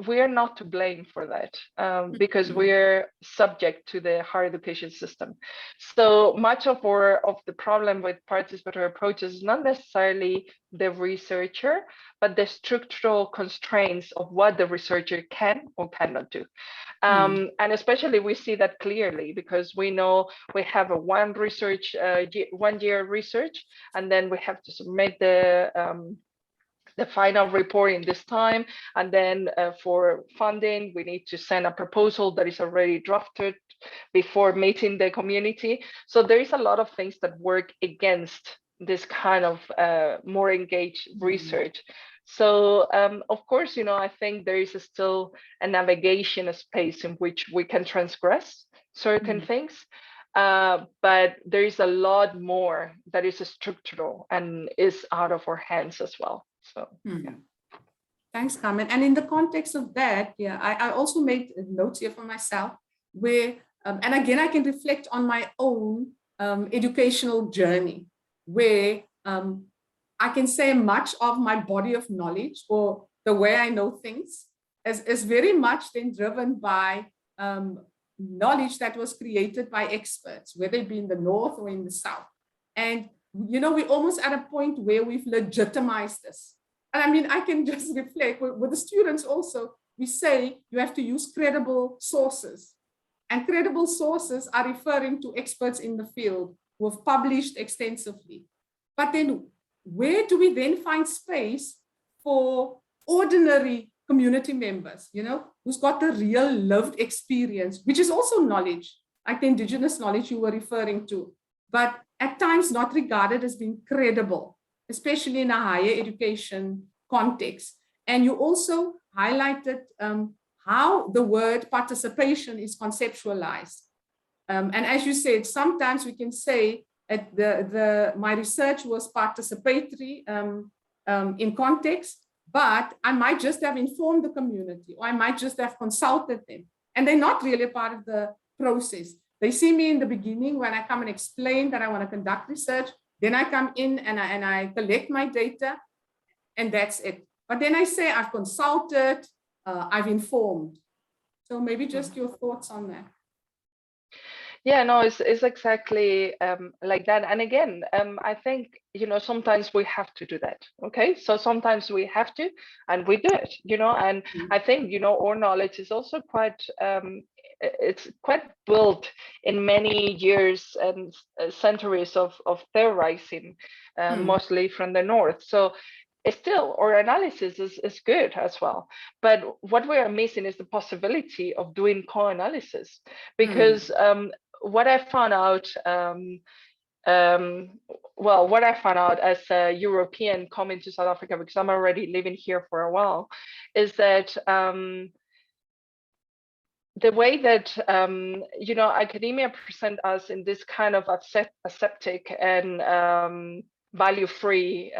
we are not to blame for that, because we're subject to the higher education system. So much of the problem with participatory approaches is not necessarily the researcher, but the structural constraints of what the researcher can or cannot do. And especially we see that clearly, because we know we have a one year research, and then we have to submit the final report in this time, and then for funding we need to send a proposal that is already drafted before meeting the community. So there is a lot of things that work against this kind of more engaged research. So of course, you know, I think there is still a navigation space in which we can transgress certain things. But there is a lot more that is structural and is out of our hands as well. So yeah. Thanks, Carmen. And in the context of that, yeah, I also made notes here for myself where, and again, I can reflect on my own educational journey, where I can say much of my body of knowledge, or the way I know things, is very much then driven by knowledge that was created by experts, whether it be in the North or in the South. And, you know, we're almost at a point where we've legitimized this. And I mean, I can just reflect with the students also, we say you have to use credible sources. And credible sources are referring to experts in the field who have published extensively. But then where do we then find space for ordinary community members, you know, who's got the real lived experience, which is also knowledge, like the indigenous knowledge you were referring to, but at times not regarded as being credible, especially in a higher education context. And you also highlighted how the word participation is conceptualized. And as you said, sometimes we can say that my research was participatory in context, but I might just have informed the community, or I might just have consulted them. And they're not really a part of the process. They see me in the beginning when I come and explain that I want to conduct research. Then I come in and I collect my data, and that's it. But then I say I've consulted, I've informed. So maybe just your thoughts on that. Yeah, no, it's exactly like that. And again, I think, you know, sometimes we have to do that. Okay, so sometimes we have to, and we do it, you know. And I think, you know, our knowledge is also quite it's quite built in many years and centuries of theorizing, mostly from the North. So it's still, our analysis is good as well. But what we are missing is the possibility of doing co-analysis, because what I found out, what I found out as a European coming to South Africa, because I'm already living here for a while, is that the way that you know, academia present us in this kind of aseptic and value-free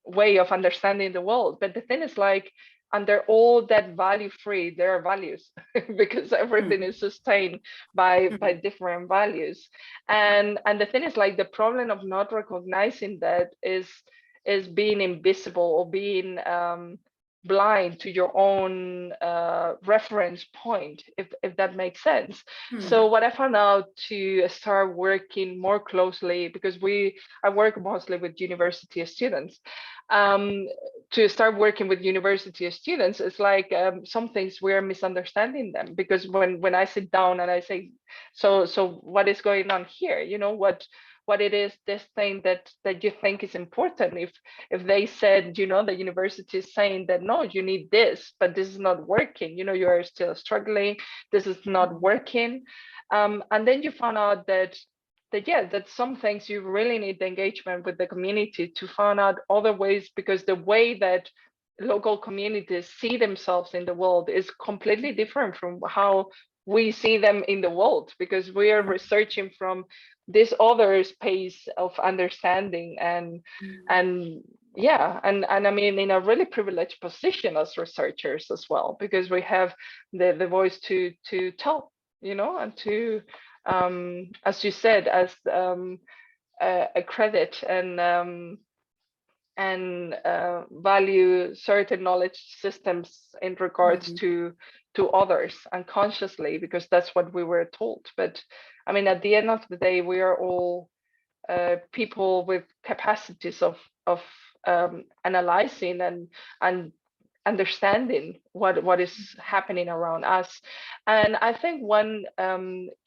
way of understanding the world. But the thing is, like, under all that value-free, there are values because everything is sustained by different values. And the thing is, like, the problem of not recognizing that is being invisible or being blind to your own reference point, if that makes sense. So what I found out to start working more closely, because I work mostly with university students, to start working with university students, it's like some things we're misunderstanding them, because when I sit down and I say, so what is going on here, you know, what it is, this thing that you think is important. If they said, you know, the university is saying that, no, you need this, but this is not working, you know, you are still struggling, this is not working. And then you found out that some things you really need the engagement with the community to find out other ways, because the way that local communities see themselves in the world is completely different from how we see them in the world, because we are researching from this other space of understanding and yeah, and I mean, in a really privileged position as researchers as well, because we have the voice to tell, you know, and to as you said, as a credit and value certain knowledge systems in regards to others unconsciously, because that's what we were told. But I mean, at the end of the day, we are all people with capacities of analyzing and understanding what is happening around us. And I think one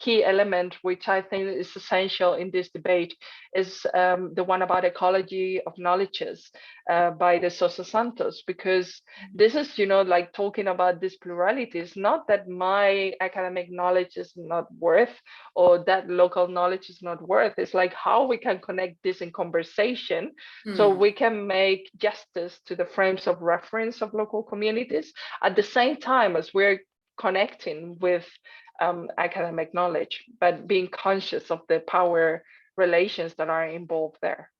key element which I think is essential in this debate is the one about ecology of knowledges by the Sosa Santos, because this is, you know, like talking about this plurality. It's not that my academic knowledge is not worth or that local knowledge is not worth. It's like how we can connect this in conversation so we can make justice to the frames of reference of local communities at the same time as we're connecting with academic knowledge, but being conscious of the power relations that are involved there.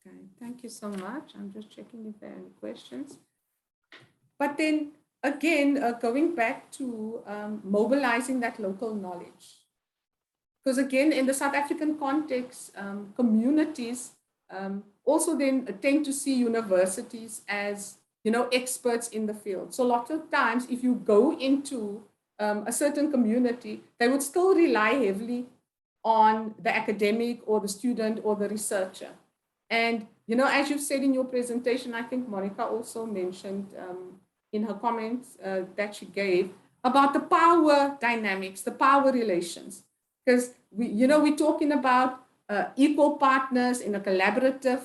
Okay, thank you so much. I'm just checking if there are any questions. But then again, going back to mobilizing that local knowledge. Because again, in the South African context, communities also then tend to see universities as, you know, experts in the field. So lots of times, if you go into a certain community, they would still rely heavily on the academic or the student or the researcher. And, you know, as you've said in your presentation, I think Monica also mentioned in her comments that she gave about the power dynamics, the power relations. Because we're talking about equal partners in a collaborative,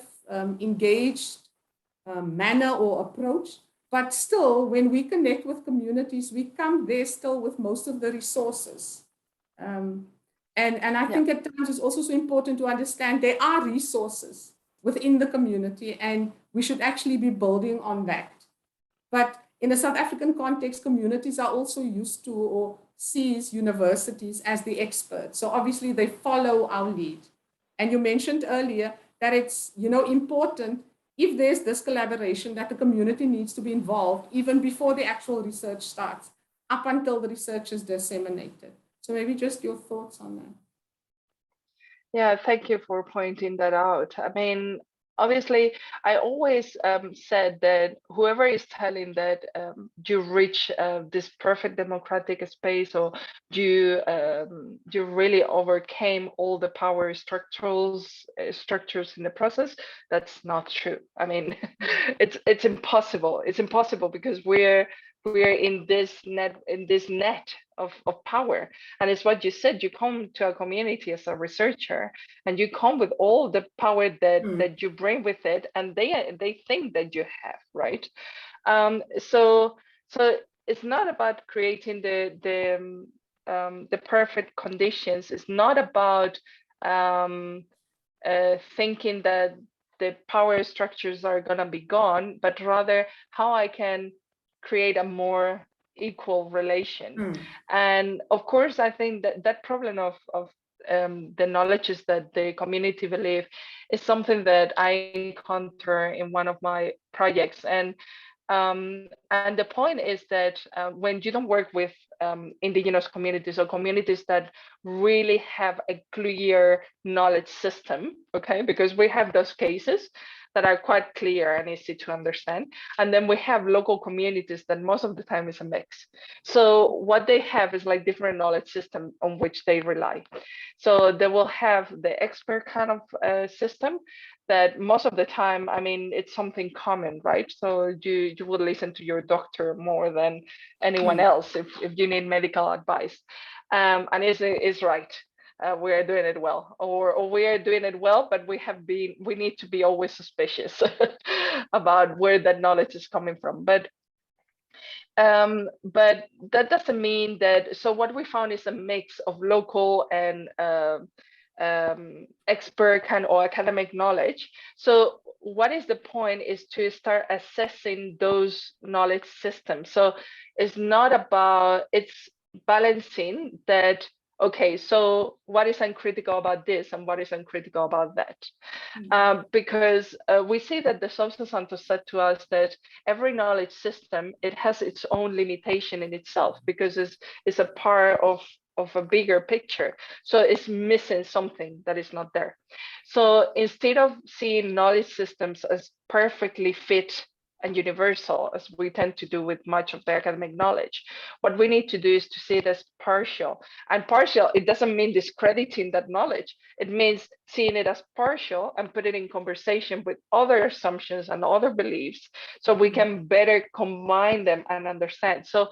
engaged manner or approach. But still, when we connect with communities, we come there still with most of the resources. And I think at times it's also so important to understand there are resources within the community, and we should actually be building on that. But in the South African context, communities are also used to or sees universities as the experts. So obviously they follow our lead. And you mentioned earlier that it's, you know, important if there's this collaboration that the community needs to be involved even before the actual research starts, up until the research is disseminated. So maybe just your thoughts on that. Yeah, thank you for pointing that out. I mean, obviously, I always said that whoever is telling that you reach this perfect democratic space, or you really overcame all the power structures in the process, that's not true. I mean, it's impossible. It's impossible because we're in this net of power. And it's what you said, you come to a community as a researcher and you come with all the power that you bring with it, and they think that you have, right? So it's not about creating the perfect conditions. It's not about thinking that the power structures are gonna be gone, but rather how I can create a more equal relation. And of course, I think that that problem of the knowledges that the community believe is something that I encounter in one of my projects. And the point is that when you don't work with indigenous communities or communities that really have a clear knowledge system, okay, because we have those cases that are quite clear and easy to understand. And then we have local communities that most of the time is a mix. So what they have is like different knowledge system on which they rely. So they will have the expert kind of system that most of the time, I mean, it's something common, right? So you would listen to your doctor more than anyone else if you need medical advice. And it's right. We are doing it well, or we are doing it well, but we need to be always suspicious about where that knowledge is coming from. But that doesn't mean that. So what we found is a mix of local and expert kind or academic knowledge. So what is the point is to start assessing those knowledge systems. So it's not about, it's balancing that. Okay, so what is uncritical about this and what is uncritical about that? Because we see that the Sousa Santos said to us that every knowledge system, it has its own limitation in itself because it's a part of a bigger picture. So it's missing something that is not there. So instead of seeing knowledge systems as perfectly fit and universal, as we tend to do with much of the academic knowledge, what we need to do is to see it as partial. And partial, it doesn't mean discrediting that knowledge. It means seeing it as partial and put it in conversation with other assumptions and other beliefs, so we can better combine them and understand. So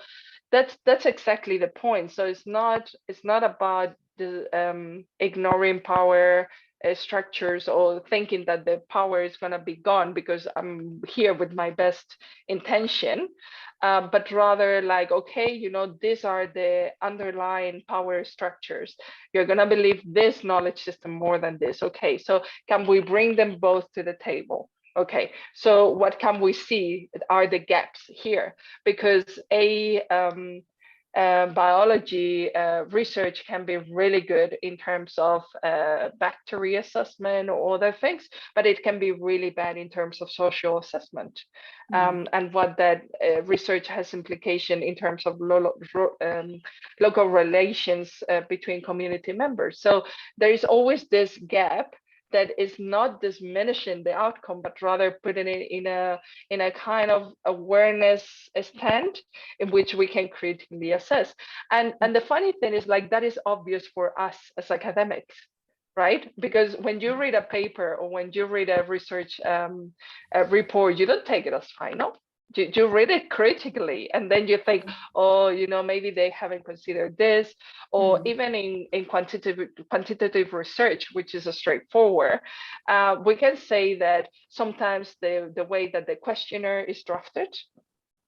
that's exactly the point. So it's not about the ignoring power structures or thinking that the power is going to be gone because I'm here with my best intention, but rather like, okay, you know, these are the underlying power structures. You're going to believe this knowledge system more than this. Okay, so can we bring them both to the table? Okay, so what can we see are the gaps here? Because biology research can be really good in terms of bacteria assessment or other things, but it can be really bad in terms of social assessment. And what that research has implication in terms of local relations between community members. So there is always this gap that is not diminishing the outcome, but rather putting it in a kind of awareness stand in which we can critically assess. And the funny thing is, like, that is obvious for us as academics, right? Because when you read a paper or when you read a research report, you don't take it as final. You read it critically, and then you think, oh, you know, maybe they haven't considered this, or even in quantitative research, which is a straightforward, we can say that sometimes the way that the questionnaire is drafted,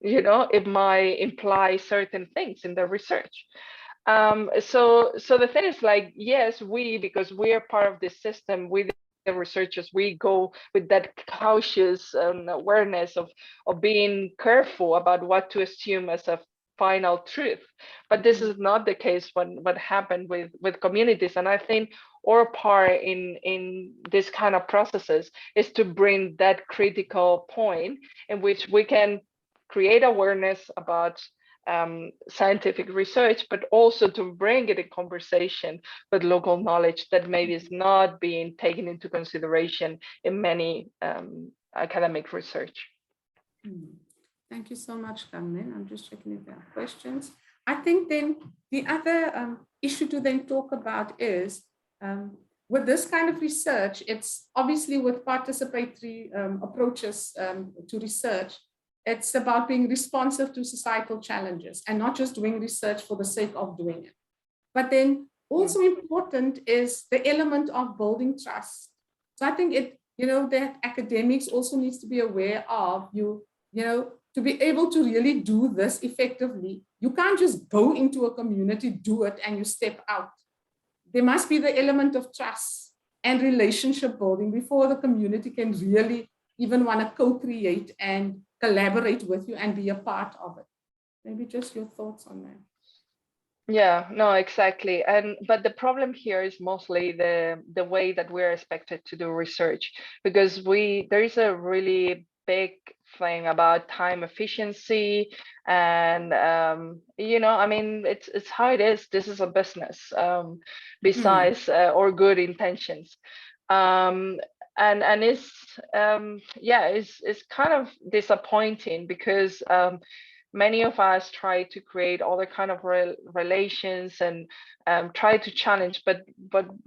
you know, it might imply certain things in the research. So the thing is, like, yes, because we are part of this system, the researchers, we go with that cautious awareness of being careful about what to assume as a final truth. But this is not the case what happened with communities. And I think our part in this kind of processes is to bring that critical point in which we can create awareness about scientific research, but also to bring it in conversation with local knowledge that maybe is not being taken into consideration in many academic research. Thank you so much, Carmen. I'm just checking if there are questions. I think then the other issue to then talk about is with this kind of research, it's obviously with participatory approaches to research, it's about being responsive to societal challenges and not just doing research for the sake of doing it. But then also important is the element of building trust. So I think that academics also needs to be aware of, to be able to really do this effectively. You can't just go into a community, do it, and you step out. There must be the element of trust and relationship building before the community can really even want to co-create and collaborate with you and be a part of it. maybe just your thoughts on that. Yeah, no, exactly. But the problem here is mostly the way that we're expected to do research, because there is a really big thing about time efficiency, and I mean, it's how it is. This is a business, besides or good intentions. And it's it's kind of disappointing, because many of us try to create other kind of relations and try to challenge, but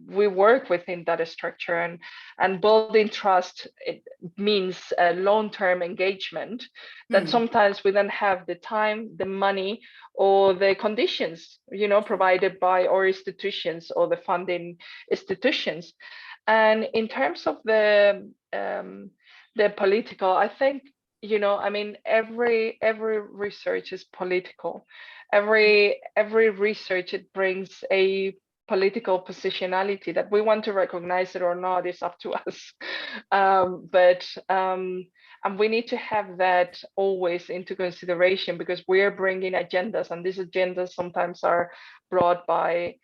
we work within that structure, and building trust, it means a long-term engagement that sometimes we don't have the time, the money, or the conditions, provided by our institutions or the funding institutions. And in terms of the political, I think, I mean, every research is political. Every research, it brings a political positionality that we want to recognize it or not is up to us. And we need to have that always into consideration, because we're bringing agendas, and these agendas sometimes are brought by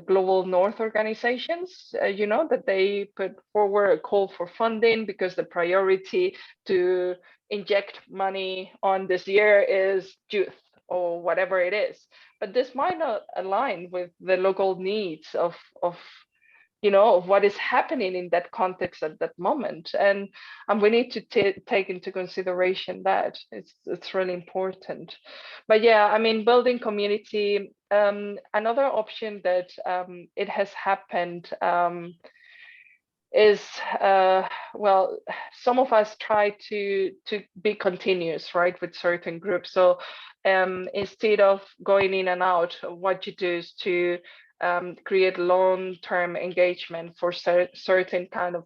global North organizations, that they put forward a call for funding because the priority to inject money on this year is youth or whatever it is. But this might not align with the local needs of what is happening in that context at that moment, and we need to take into consideration that it's really important. But yeah, I mean, building community, another option that it has happened is well, some of us try to be continuous, right, with certain groups. So instead of going in and out, what you do is to create long-term engagement for certain kind of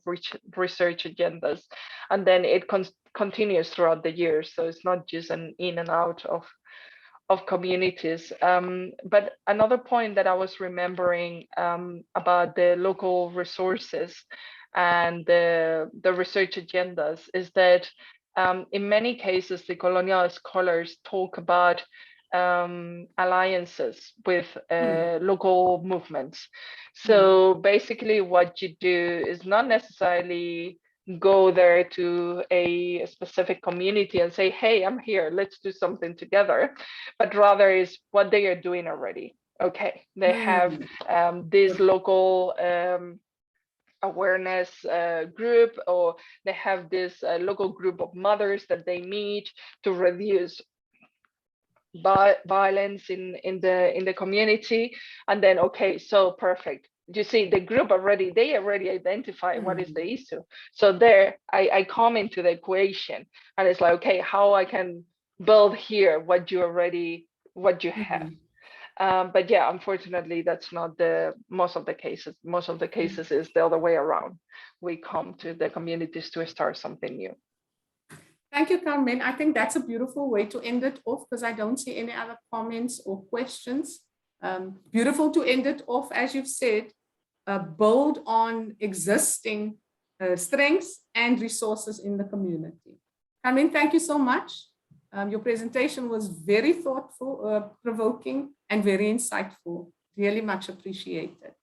research agendas, and then it continues throughout the year. So it's not just an in and out of communities. But another point that I was remembering about the local resources and the research agendas is that in many cases, the colonial scholars talk about alliances with local movements. So basically what you do is not necessarily go there to a specific community and say, hey, I'm here, let's do something together, but rather is what they are doing already. Okay, they have this local awareness group, or they have this local group of mothers that they meet to reduce violence in the community. And then, okay, so perfect, you see the group already, they already identify what is the issue. So there I come into the equation, and it's like, okay, how I can build here what you have. But yeah, unfortunately, that's not most of the cases. Most of the cases is the other way around. We come to the communities to start something new. Thank you, Carmen. I think that's a beautiful way to end it off, because I don't see any other comments or questions. Beautiful to end it off, as you've said, build on existing strengths and resources in the community. Carmen, thank you so much. Your presentation was very thoughtful, provoking, and very insightful. Really much appreciated.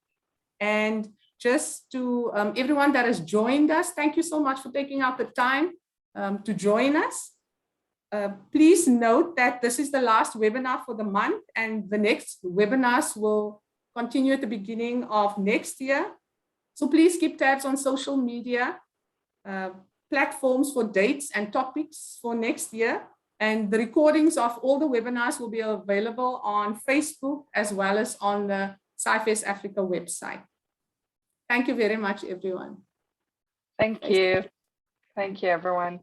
And just to everyone that has joined us, thank you so much for taking out the time to join us. Please note that this is the last webinar for the month, and the next webinars will continue at the beginning of next year. So please keep tabs on social media platforms for dates and topics for next year. And the recordings of all the webinars will be available on Facebook as well as on the Scifest Africa website. Thank you very much, everyone. Thank you. Thank you, everyone.